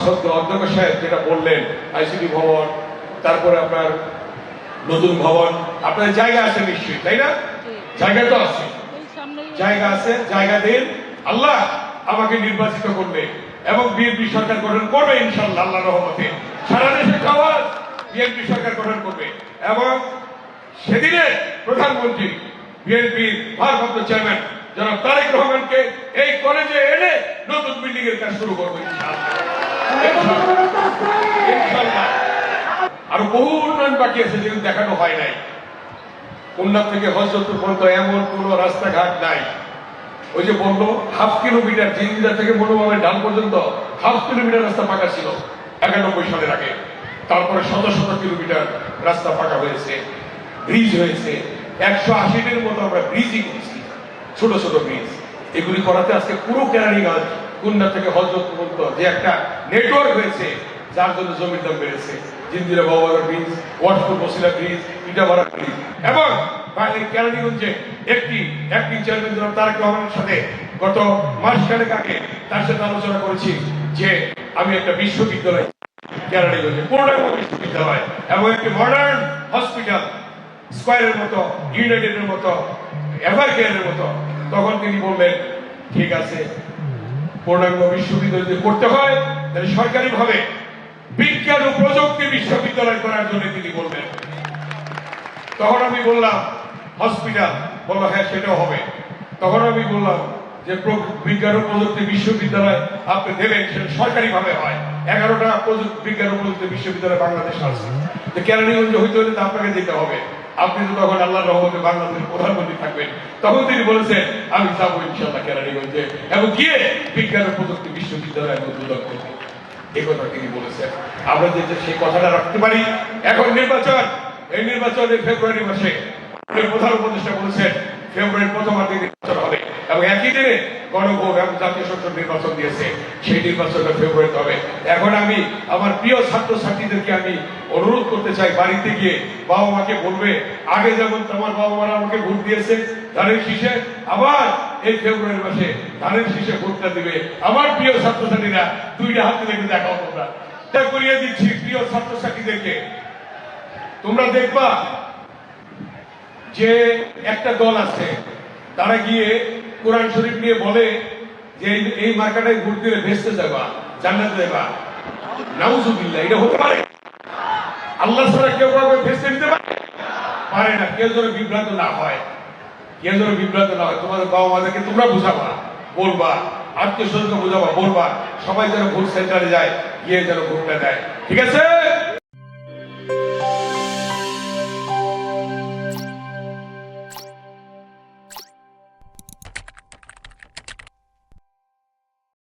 অধ্যক্ষ সাহেব যেটা বললেন আইসিডি ভবন, তারপরে আপনার নতুন ভবন, আপনার জায়গা আছে নিশ্চয়ই, তাই না? জায়গা তো আছে, জায়গা আছে, জায়গা দিন। আল্লাহ আমাকে নির্বাচিত করবে এবং বিএনপি সরকার গঠন করবে ইনশাআল্লাহ, আল্লাহর রহমতে সারা দেশে খাওয়া বিএনপি সরকার গঠন করবে এবং সেদিনে প্রধানমন্ত্রী বিএনপির ভারপ্রাপ্ত চেয়ারম্যান জনাব তারেক রহমানকে এই কলেজে এনে নতুন বিল্ডিং এর কাজ শুরু করবে ইনশাআল্লাহ। আরো বহু উন্নয়ন বাকি আছে যেগুলো দেখানো হয় নাই। খুলনা থেকে হযরতপুর পর্যন্ত এমন কোন রাস্তাঘাট নাই। ওই যে বললো 1/2 কিলোমিটার, জিঞ্জিরা থেকে মনোমামের ডাল পর্যন্ত 1/2 কিলোমিটার রাস্তা পাকা ছিল 91 সালের আগে। তারপরে শত শত কিলোমিটার রাস্তা পাকা হয়েছে, ব্রিজ হয়েছে, 180-এর মতো আমরা ব্রিজই করেছি, ছোট ছোট ব্রিজ। এগুলি করাতে আজকে পুরো কেরানীগঞ্জ খুলনা থেকে হযরতপুর পর্যন্ত যে একটা নেটওয়ার্ক হয়েছে, যার জন্য জমির দাম বেড়েছে। জিঞ্জিরা বাবার ব্রিজ, ওয়াটপুর বসিলা ব্রিজ, ইটাবাড়া ব্রিজ এবং কেরানীগঞ্জে একটি চেয়ারম্যান জনাব তারেক রহমানের সাথে গত মাসখানেক আগে তার সাথে আলোচনা করেছি যে আমি একটা বিশ্ববিদ্যালয় কেরানীগঞ্জে, পূর্ণাঙ্গ বিশ্ববিদ্যালয় এবং একটি মডার্ন হসপিটাল, স্কয়ারের মতো, ইউনাইটেডের মতো, এভারকেয়ারের মতো। তখন তিনি বললেন ঠিক আছে, পূর্ণাঙ্গ বিশ্ববিদ্যালয় যদি করতে হয় তাহলে সরকারিভাবে বিজ্ঞান ও প্রযুক্তি বিশ্ববিদ্যালয় করার জন্য তিনি বলবেন। তখন আমি বললাম হসপিটাল, বললো হ্যাঁ সেটাও হবে। তখন আমি বললাম যে বিজ্ঞান ও প্রযুক্তি বিশ্ববিদ্যালয় আপনি দেবেন, সেটা সরকারিভাবে হয়। 11টা বিজ্ঞান ও প্রযুক্তি বিশ্ববিদ্যালয় বাংলাদেশ আছে, কেরানীগঞ্জে হইতে হলে তো আপনাকে দিতে হবে। আপনি তো তখন আল্লাহর রহমতে বাংলাদেশের প্রধানমন্ত্রী থাকবেন। তখন তিনি বলেছেন আমি যাবো ইনশাআল্লাহ কেরানীগঞ্জে এবং গিয়ে বিজ্ঞান ও প্রযুক্তি বিশ্ববিদ্যালয় উদ্বোধন করব। এই কথা তিনি বলেছেন। আমরা যে সেই কথাটা রাখতে পারি। এখন নির্বাচন, এই নির্বাচনে ফেব্রুয়ারি মাসে প্রধান উপদেষ্টা বলেছেন ফেব্রুয়ারির প্রথমার্ধে নির্বাচন হবে এবং একই দিনে গণভোট এবং জাতীয় সংসদ নির্বাচন দিয়েছে, সেই নির্বাচনটা ফেব্রুয়ারিতে হবে। এখন আমি আমার প্রিয় ছাত্রছাত্রীদেরকে আমি অনুরোধ করতে চাই, বাড়িতে গিয়ে বাবা মাকে বলবে আগে যেমন তোমার বাবা মারা আমাকে ভোট দিয়েছে ধানের শীষে, আবার এই ফেব্রুয়ারি মাসে ধানের শীষে ভোটটা দিবে। আমার প্রিয় ছাত্রছাত্রীরা, 2টা হাতে রেখে দেখাও তোমরা, তা করিয়ে দিচ্ছি প্রিয় ছাত্রছাত্রীদেরকে। তোমরা দেখবা যে একটা দল আছে, তারা গিয়ে কোরআন শরীফ নিয়ে বলে যে এই মার্কাটায় ভোট দিলে ভেস্তে যাবা, জান্নাতে যাবা। নাউজুবিল্লাহ, এটা হতে পারে? আল্লাহ ছাড়া কেউ কাউকে ভেস্তে দিতে পারে না। কেউ যেন বিভ্রান্ত না হয়, কেউ যেন বিভ্রান্ত না হয়। তোমাদের বাবা মাদেরকে তোমরা বুঝাবা, বলবা, আত্মীয় স্বজনকে বুঝাবা, বলবা, সবাই যেন ভোট সেন্টারে যায়, গিয়ে যেন ভোটটা দেয়। ঠিক আছে?